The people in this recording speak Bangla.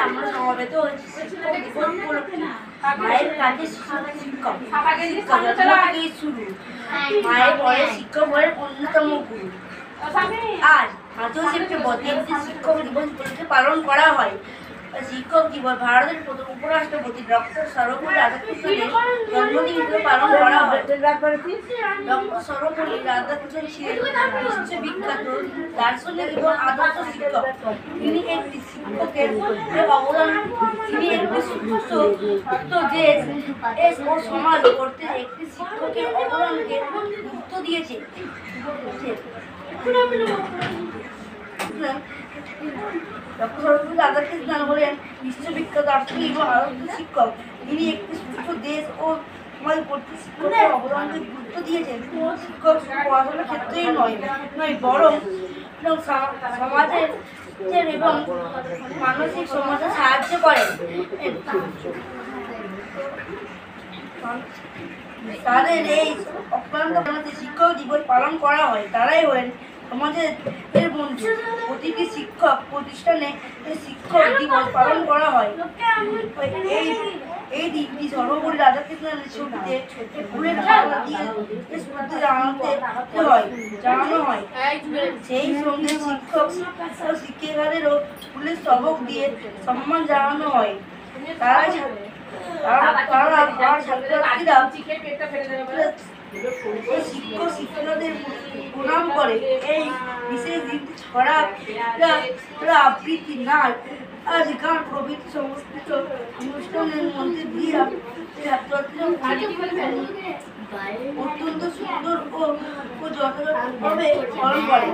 আমরা সমবেত হয়েছি শিক্ষক দিবস উপলক্ষে। মায়ের কাছে শিক্ষক থেকেই শুরু, মায়ের পরে শিক্ষক হয়ে অন্যতম গুরু। আজ 5ই সেপ্টেম্বর দিনটি শিক্ষক দিবস উপলক্ষে পালন করা হয়। শিক্ষক দিবস ভারতের প্রথম উপরাষ্ট্রপতি ডক্টর সর্বপল্লী রাধাকৃষ্ণনের জন্মদিন হিসেবে পালন করা হয়। ডক্টর সর্বপল্লী রাধাকৃষ্ণন ছিলেন বিশ্ববিখ্যাত দার্শনিক এবং আদর্শ শিক্ষক। তিনি একটি শিক্ষকের অবদান, তিনি একটি সুস্থ দেশ ও সমাজ করতে একটি শিক্ষকের অবদানকে গুরুত্ব দিয়েছেন। ডক্টর সর্বপল্লী রাধাকৃষ্ণন হলেন বিশ্ববিখ্যাত দার্শনিক এবং আদর্শ শিক্ষক। তিনি একটি সুস্থ দেশ ও সমাজ করতে শিক্ষকের অবদানকে গুরুত্ব দিয়েছেন। শিক্ষক শুধু পড়াশোনার ক্ষেত্রেই নয় বরং সমাজের এবং মানসিক সমাজে সাহায্য করেন। তাদের এই অক্লান্ত শিক্ষক দিবস পালন করা হয়। তারাই হলেন সমাজের বন্ধু। প্রতিটি শিক্ষক প্রতিষ্ঠানে শিক্ষক দিবস পালন করা হয়। এই দিনটি সর্বপল্লী রাধাকৃষ্ণনের ছবিতে ফুলের মালা দিয়ে জানানো হয়। সেই সঙ্গে শিক্ষক ও শিক্ষিকাদেরও ফুলের স্তবক দিয়ে সম্মান জানানো হয়। ছাত্রছাত্রীরা শিক্ষক শিক্ষকদের প্রণাম করে। এই বিশেষ দিনটি ছড়া আবৃত্তি, নাচ আর গান প্রভৃতি সমস্ত অনুষ্ঠানের মধ্যে দিয়ে ছাত্রছাত্রীরা অত্যন্ত সুন্দর ও যথাযথভাবে পালন করে।